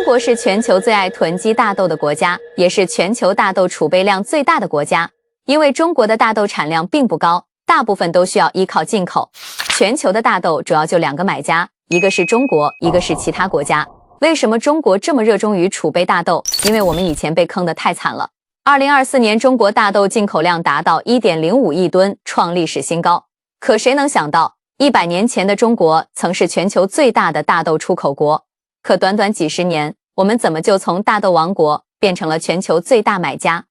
国是全球最爱囤积大豆的国家，也是全球大豆储备量最大的国家。因为中国的大豆产量并不高，大部分都需要依靠进口。全球的大豆主要就2个买家，一个是中国，一个是其他国家。为什么中国这么热衷于储备大豆？因为我们以前被坑得太惨了。2024年中国大豆进口量达到 1.05 亿吨，创历史新高。可谁能想到，100年前的中国曾是全球最大的大豆出口国。可短短几十年，我们怎么就从大豆王国变成了全球最大买家？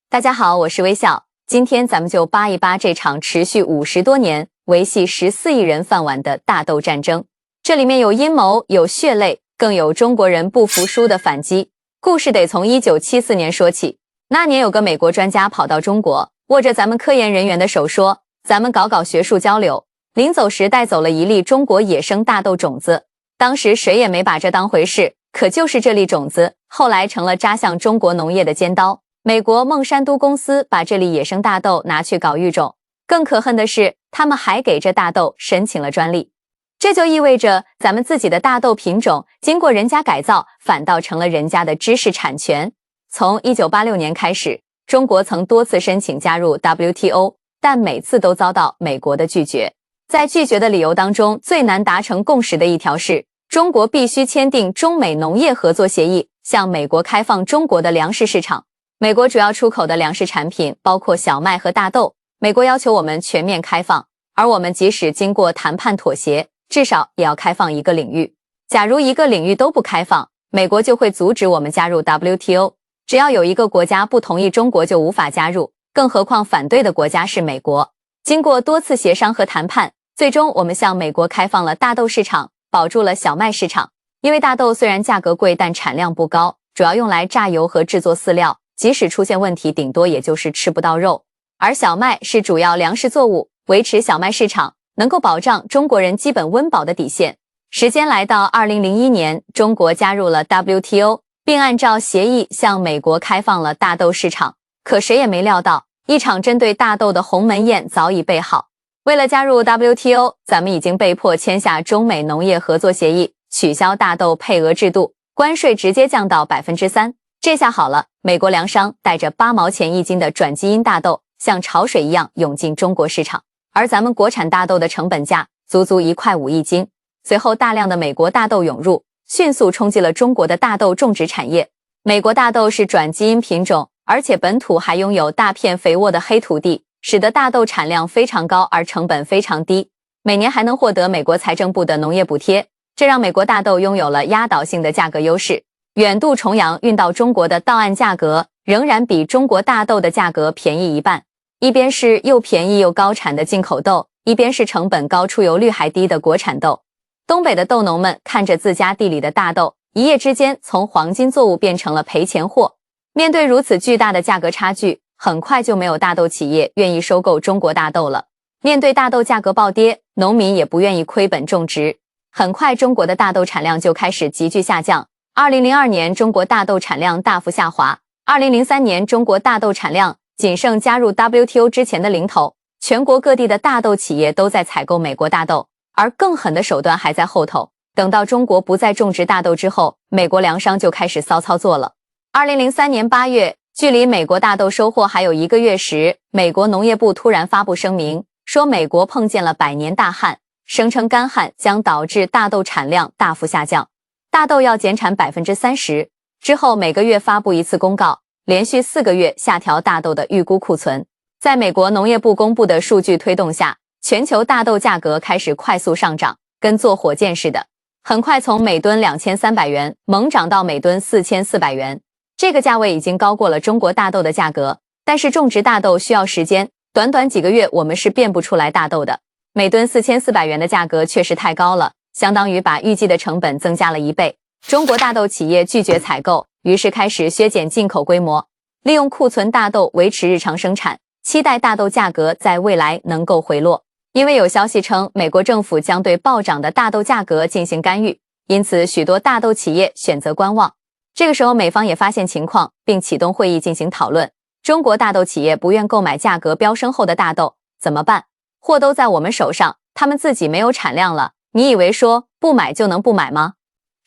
大家好，我是微笑，今天咱们就扒一扒这场持续50多年、维系14亿人饭碗的大豆战争。这里面有阴谋，有血泪，更有中国人不服输的反击。故事得从1974年说起。那年有个美国专家跑到中国，握着咱们科研人员的手说，咱们搞学术交流。临走时带走了1粒中国野生大豆种子。当时谁也没把这当回事，可就是这粒种子后来成了扎向中国农业的尖刀。美国孟山都公司把这粒野生大豆拿去搞育种，更可恨的是，他们还给这大豆申请了专利。这就意味着咱们自己的大豆品种经过人家改造，反倒成了人家的知识产权。从1986年开始，中国曾多次申请加入 WTO， 但每次都遭到美国的拒绝。在拒绝的理由当中，最难达成共识的一条是，中国必须签订中美农业合作协议，向美国开放中国的粮食市场。美国主要出口的粮食产品包括小麦和大豆，美国要求我们全面开放，而我们即使经过谈判妥协，至少也要开放一个领域。假如一个领域都不开放，美国就会阻止我们加入 WTO。只要有一个国家不同意中国就无法加入，更何况反对的国家是美国。经过多次协商和谈判，最终我们向美国开放了大豆市场，保住了小麦市场。因为大豆虽然价格贵，但产量不高，主要用来榨油和制作饲料，即使出现问题，顶多也就是吃不到肉。而小麦是主要粮食作物，维持小麦市场能够保障中国人基本温饱的底线。时间来到2001年，中国加入了 WTO， 并按照协议向美国开放了大豆市场。可谁也没料到，一场针对大豆的鸿门宴早已备好。为了加入 WTO， 咱们已经被迫签下中美农业合作协议，取消大豆配额制度，关税直接降到 3%。 这下好了，美国粮商带着8毛钱1斤的转基因大豆像潮水一样涌进中国市场，而咱们国产大豆的成本价足足1.5块1斤。随后大量的美国大豆涌入，迅速冲击了中国的大豆种植产业。美国大豆是转基因品种，而且本土还拥有大片肥沃的黑土地，使得大豆产量非常高，而成本非常低，每年还能获得美国财政部的农业补贴，这让美国大豆拥有了压倒性的价格优势。远渡重洋运到中国的到岸价格仍然比中国大豆的价格便宜1半。一边是又便宜又高产的进口豆，一边是成本高出油率还低的国产豆。东北的豆农们看着自家地里的大豆一夜之间从黄金作物变成了赔钱货。面对如此巨大的价格差距，很快就没有大豆企业愿意收购中国大豆了。面对大豆价格暴跌，农民也不愿意亏本种植。很快中国的大豆产量就开始急剧下降。2002年中国大豆产量大幅下滑。2003年中国大豆产量仅剩加入 WTO 之前的零头。全国各地的大豆企业都在采购美国大豆，而更狠的手段还在后头。等到中国不再种植大豆之后，美国粮商就开始骚操作了。2003年8月，距离美国大豆收获还有1个月时，美国农业部突然发布声明，说美国碰见了100年大旱，声称干旱将导致大豆产量大幅下降，大豆要减产 30%。 之后每个月发布一次公告，连续4个月下调大豆的预估库存。在美国农业部公布的数据推动下，全球大豆价格开始快速上涨，跟坐火箭似的，很快从每吨2300元猛涨到每吨4400元。这个价位已经高过了中国大豆的价格，但是种植大豆需要时间，短短几个月我们是变不出来大豆的。每吨4400元的价格确实太高了，相当于把预计的成本增加了1倍。中国大豆企业拒绝采购，于是开始削减进口规模，利用库存大豆维持日常生产，期待大豆价格在未来能够回落。因为有消息称美国政府将对暴涨的大豆价格进行干预，因此许多大豆企业选择观望。这个时候美方也发现情况，并启动会议进行讨论。中国大豆企业不愿购买价格飙升后的大豆，怎么办？货都在我们手上，他们自己没有产量了，你以为说不买就能不买吗？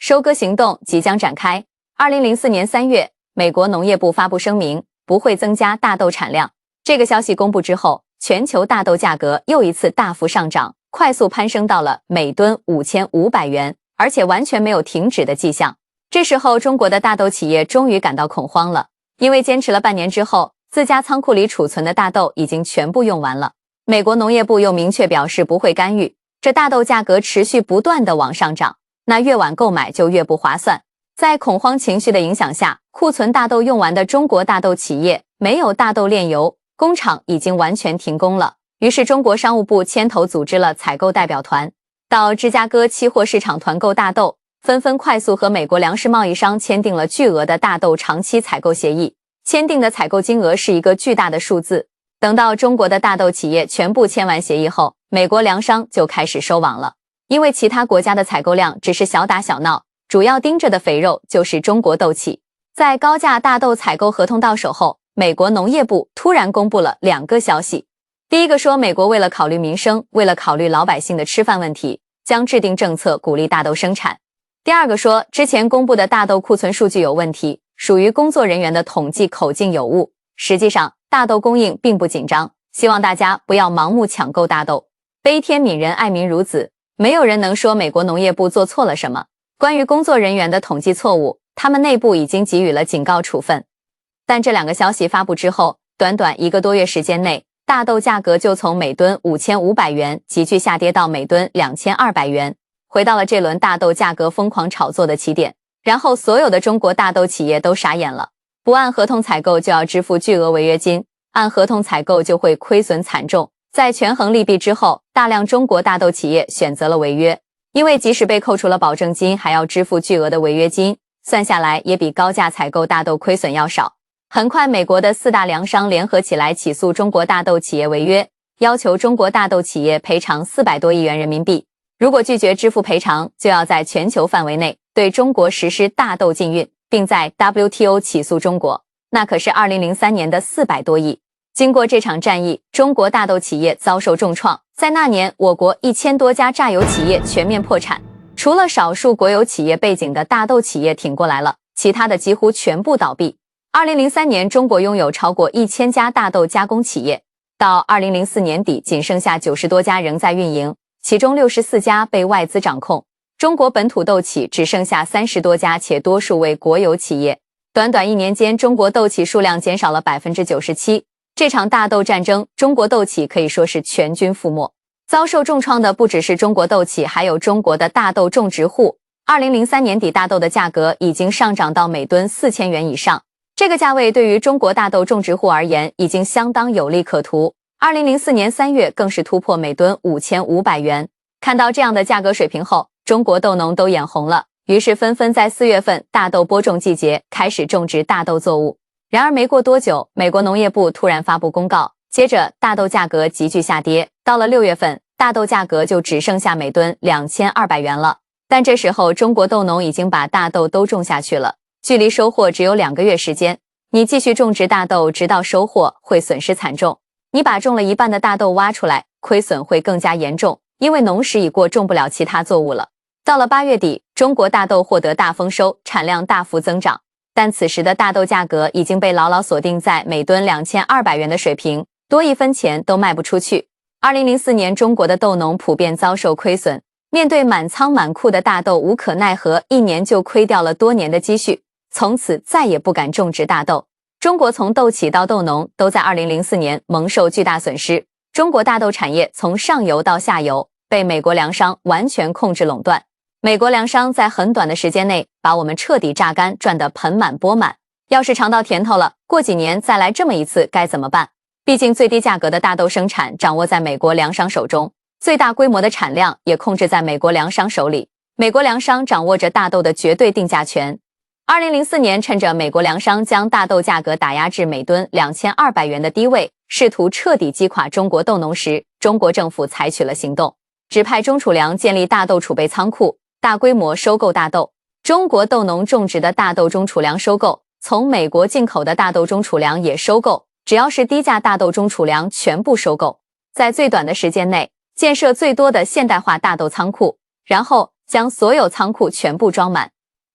收割行动即将展开。2004年3月，美国农业部发布声明，不会增加大豆产量。这个消息公布之后，全球大豆价格又一次大幅上涨，快速攀升到了每吨5500元，而且完全没有停止的迹象。这时候，中国的大豆企业终于感到恐慌了，因为坚持了半年之后，自家仓库里储存的大豆已经全部用完了。美国农业部又明确表示不会干预，这大豆价格持续不断的往上涨，那越晚购买就越不划算。在恐慌情绪的影响下，库存大豆用完的中国大豆企业没有大豆炼油，工厂已经完全停工了。于是中国商务部牵头组织了采购代表团，到芝加哥期货市场团购大豆，纷纷快速和美国粮食贸易商签订了巨额的大豆长期采购协议，签订的采购金额是一个巨大的数字。等到中国的大豆企业全部签完协议后，美国粮商就开始收网了，因为其他国家的采购量只是小打小闹，主要盯着的肥肉就是中国豆企。在高价大豆采购合同到手后，美国农业部突然公布了2个消息。第一个说，美国为了考虑民生，为了考虑老百姓的吃饭问题，将制定政策鼓励大豆生产。第二个说，之前公布的大豆库存数据有问题，属于工作人员的统计口径有误。实际上，大豆供应并不紧张，希望大家不要盲目抢购大豆。悲天悯人，爱民如子，没有人能说美国农业部做错了什么。关于工作人员的统计错误，他们内部已经给予了警告处分。但这2个消息发布之后，短短1个多月时间内，大豆价格就从每吨5500元急剧下跌到每吨2200元，回到了这轮大豆价格疯狂炒作的起点。然后所有的中国大豆企业都傻眼了，不按合同采购就要支付巨额违约金，按合同采购就会亏损惨重。在权衡利弊之后，大量中国大豆企业选择了违约，因为即使被扣除了保证金，还要支付巨额的违约金，算下来也比高价采购大豆亏损要少。很快，美国的4大粮商联合起来起诉中国大豆企业违约，要求中国大豆企业赔偿400多亿元人民币。如果拒绝支付赔偿，就要在全球范围内对中国实施大豆禁运，并在 WTO 起诉中国，那可是2003年的400多亿。经过这场战役，中国大豆企业遭受重创，在那年，我国1000多家榨油企业全面破产，除了少数国有企业背景的大豆企业挺过来了，其他的几乎全部倒闭。2003年，中国拥有超过1000家大豆加工企业，到2004年底，仅剩下90多家仍在运营，其中64家被外资掌控。中国本土豆企只剩下30多家，且多数为国有企业。短短1年间，中国豆企数量减少了 97%。这场大豆战争，中国豆企可以说是全军覆没。遭受重创的不只是中国豆企，还有中国的大豆种植户。2003年底，大豆的价格已经上涨到每吨4000元以上，这个价位对于中国大豆种植户而言已经相当有利可图。2004年3月更是突破每吨5500元。看到这样的价格水平后，中国豆农都眼红了，于是纷纷在4月份大豆播种季节开始种植大豆作物。然而没过多久，美国农业部突然发布公告，接着大豆价格急剧下跌，到了6月份，大豆价格就只剩下每吨2200元了。但这时候中国豆农已经把大豆都种下去了，距离收获只有2个月时间，你继续种植大豆直到收获会损失惨重。你把种了一半的大豆挖出来，亏损会更加严重，因为农时已过，种不了其他作物了。到了8月底，中国大豆获得大丰收，产量大幅增长。但此时的大豆价格已经被牢牢锁定在每吨2200元的水平，多1分钱都卖不出去。2004年，中国的豆农普遍遭受亏损，面对满仓满库的大豆，无可奈何，1年就亏掉了多年的积蓄，从此再也不敢种植大豆。中国从豆企到豆农都在2004年蒙受巨大损失，中国大豆产业从上游到下游被美国粮商完全控制垄断。美国粮商在很短的时间内把我们彻底榨干，赚得盆满钵满。要是尝到甜头了，过几年再来这么一次该怎么办？毕竟最低价格的大豆生产掌握在美国粮商手中，最大规模的产量也控制在美国粮商手里，美国粮商掌握着大豆的绝对定价权。2004年，趁着美国粮商将大豆价格打压至每吨2200元的低位，试图彻底击垮中国豆农时，中国政府采取了行动，指派中储粮建立大豆储备仓库，大规模收购大豆。中国豆农种植的大豆中储粮收购，从美国进口的大豆中储粮也收购，只要是低价大豆中储粮全部收购，在最短的时间内建设最多的现代化大豆仓库，然后将所有仓库全部装满。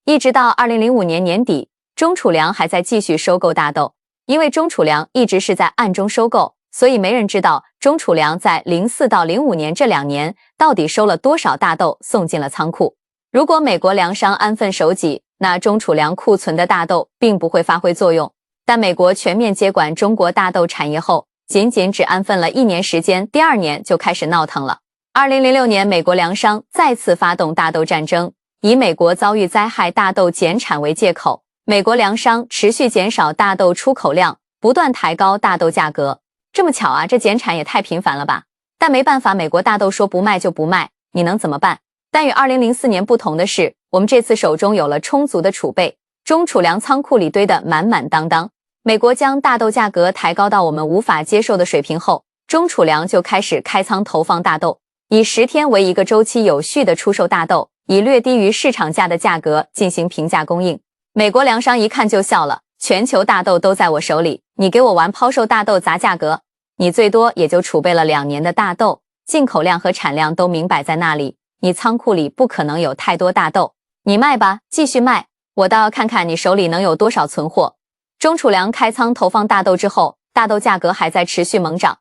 一直到2005年年底，中储粮还在继续收购大豆。因为中储粮一直是在暗中收购，所以没人知道中储粮在04到05年这2年到底收了多少大豆送进了仓库。如果美国粮商安分守己，那中储粮库存的大豆并不会发挥作用。但美国全面接管中国大豆产业后，仅只安分了1年时间，第2年就开始闹腾了。2006年，美国粮商再次发动大豆战争，以美国遭遇灾害大豆减产为借口，美国粮商持续减少大豆出口量，不断抬高大豆价格。这么巧啊，这减产也太频繁了吧？但没办法，美国大豆说不卖就不卖，你能怎么办？但与2004年不同的是，我们这次手中有了充足的储备，中储粮仓库里堆得满满当当。美国将大豆价格抬高到我们无法接受的水平后，中储粮就开始开仓投放大豆，以10天为一个周期有序地出售大豆，以略低于市场价的价格进行平价供应。美国粮商一看就笑了，全球大豆都在我手里，你给我玩抛售大豆砸价格，你最多也就储备了2年的大豆，进口量和产量都明摆在那里，你仓库里不可能有太多大豆，你卖吧，继续卖，我倒要看看你手里能有多少存货。中储粮开仓投放大豆之后，大豆价格还在持续猛涨，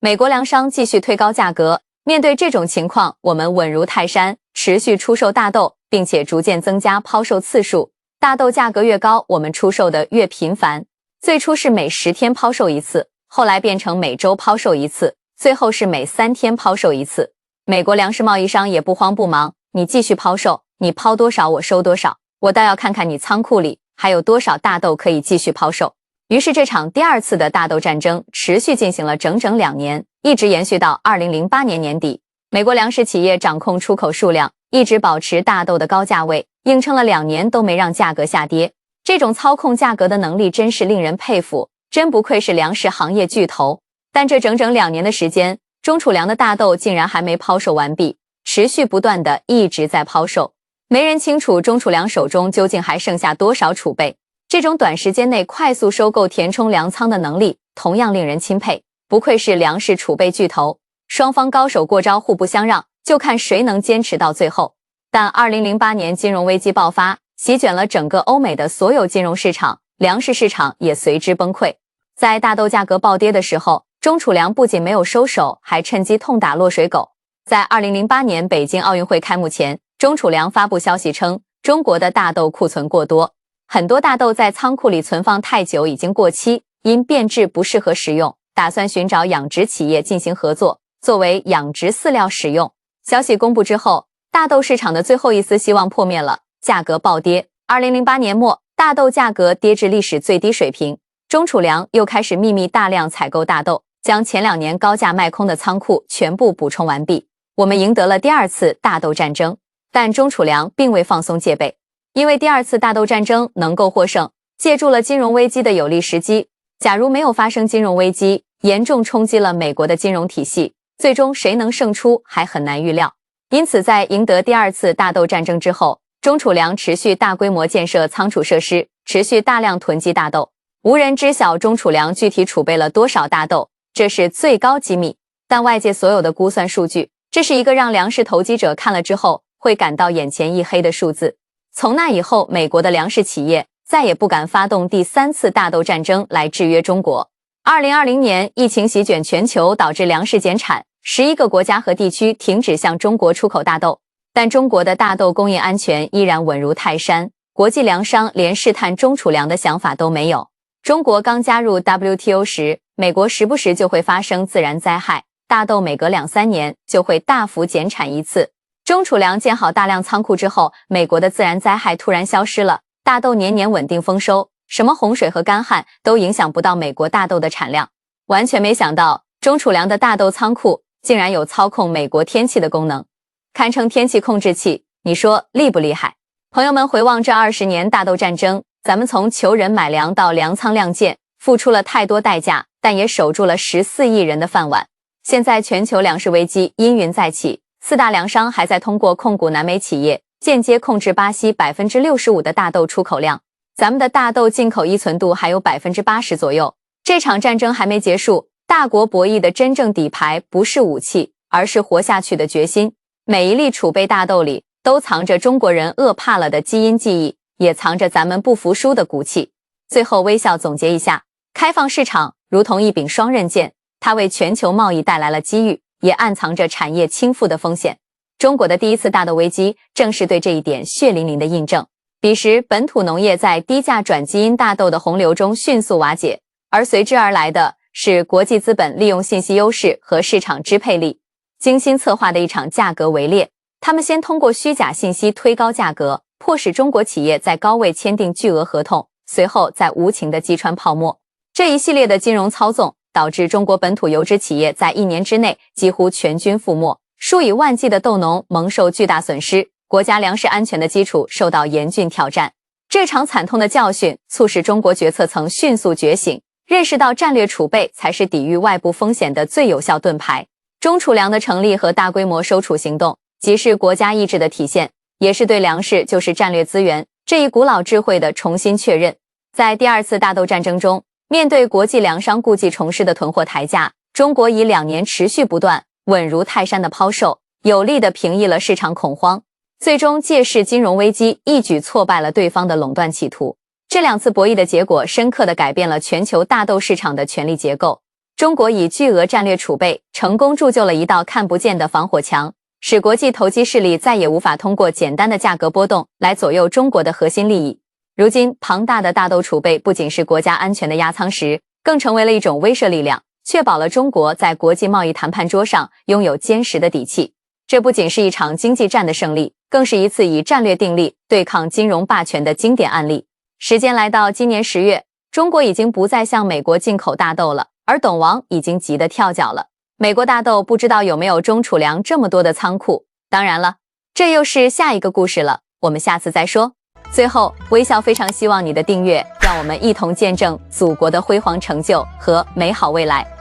美国粮商继续推高价格。面对这种情况，我们稳如泰山，持续出售大豆，并且逐渐增加抛售次数。大豆价格越高，我们出售的越频繁。最初是每10天抛售一次，后来变成每周抛售一次，最后是每3天抛售一次。美国粮食贸易商也不慌不忙，你继续抛售，你抛多少我收多少，我倒要看看你仓库里还有多少大豆可以继续抛售。于是这场第2次的大豆战争持续进行了整整2年，一直延续到2008年年底。美国粮食企业掌控出口数量，一直保持大豆的高价位，硬撑了2年都没让价格下跌。这种操控价格的能力真是令人佩服，真不愧是粮食行业巨头。但这整整2年的时间，中储粮的大豆竟然还没抛售完毕，持续不断的一直在抛售。没人清楚中储粮手中究竟还剩下多少储备。这种短时间内快速收购填充粮仓的能力同样令人钦佩，不愧是粮食储备巨头。双方高手过招，互不相让，就看谁能坚持到最后。但2008年金融危机爆发，席卷了整个欧美的所有金融市场，粮食市场也随之崩溃。在大豆价格暴跌的时候，中储粮不仅没有收手，还趁机痛打落水狗。在2008年北京奥运会开幕前，中储粮发布消息称，中国的大豆库存过多，很多大豆在仓库里存放太久已经过期，因变质不适合食用，打算寻找养殖企业进行合作，作为养殖饲料使用。消息公布之后，大豆市场的最后一丝希望破灭了，价格暴跌。2008年末，大豆价格跌至历史最低水平，中储粮又开始秘密大量采购大豆，将前2年高价卖空的仓库全部补充完毕。我们赢得了第2次大豆战争，但中储粮并未放松戒备，因为第2次大豆战争能够获胜，借助了金融危机的有利时机。假如没有发生金融危机，严重冲击了美国的金融体系，最终谁能胜出还很难预料。因此在赢得第2次大豆战争之后，中储粮持续大规模建设仓储设施，持续大量囤积大豆。无人知晓中储粮具体储备了多少大豆，这是最高机密。但外界所有的估算数据，这是一个让粮食投机者看了之后会感到眼前一黑的数字。从那以后，美国的粮食企业再也不敢发动第3次大豆战争来制约中国。2020年，疫情席卷全球，导致粮食减产，11个国家和地区停止向中国出口大豆。但中国的大豆供应安全依然稳如泰山，国际粮商连试探中储粮的想法都没有。中国刚加入 WTO 时，美国时不时就会发生自然灾害，大豆每隔2-3年就会大幅减产一次。中储粮建好大量仓库之后，美国的自然灾害突然消失了，大豆年年稳定丰收，什么洪水和干旱都影响不到美国大豆的产量。完全没想到，中储粮的大豆仓库竟然有操控美国天气的功能，堪称天气控制器，你说厉不厉害？朋友们，回望这20年大豆战争，咱们从求人买粮到粮仓亮剑，付出了太多代价，但也守住了14亿人的饭碗。现在全球粮食危机阴云再起，4大粮商还在通过控股南美企业，间接控制巴西65%的大豆出口量。咱们的大豆进口依存度还有80%左右。这场战争还没结束，大国博弈的真正底牌不是武器，而是活下去的决心。每一粒储备大豆里都藏着中国人饿怕了的基因记忆，也藏着咱们不服输的骨气。最后微笑总结一下，开放市场如同一柄双刃剑，它为全球贸易带来了机遇，也暗藏着产业倾覆的风险。中国的第一次大豆危机正是对这一点血淋淋的印证。彼时，本土农业在低价转基因大豆的洪流中迅速瓦解，而随之而来的是国际资本利用信息优势和市场支配力，精心策划的一场价格围猎。他们先通过虚假信息推高价格，迫使中国企业在高位签订巨额合同，随后再无情地击穿泡沫。这一系列的金融操纵导致中国本土油脂企业在1年之内几乎全军覆没，数以万计的豆农蒙受巨大损失，国家粮食安全的基础受到严峻挑战。这场惨痛的教训促使中国决策层迅速觉醒，认识到战略储备才是抵御外部风险的最有效盾牌。中储粮的成立和大规模收储行动，既是国家意志的体现，也是对粮食就是战略资源这一古老智慧的重新确认。在第二次大豆战争中，面对国际粮商故技重施的囤货抬价，中国以2年持续不断、稳如泰山的抛售，有力地平抑了市场恐慌，最终借势金融危机一举挫败了对方的垄断企图。这2次博弈的结果深刻地改变了全球大豆市场的权力结构。中国以巨额战略储备成功铸就了一道看不见的防火墙，使国际投机势力再也无法通过简单的价格波动来左右中国的核心利益。如今，庞大的大豆储备不仅是国家安全的压舱石，更成为了一种威慑力量，确保了中国在国际贸易谈判桌上拥有坚实的底气。这不仅是一场经济战的胜利，更是一次以战略定力对抗金融霸权的经典案例。时间来到今年10月，中国已经不再向美国进口大豆了，而董王已经急得跳脚了。美国大豆不知道有没有中储粮这么多的仓库，当然了，这又是下一个故事了，我们下次再说。最后，微笑非常希望你的订阅，让我们一同见证祖国的辉煌成就和美好未来。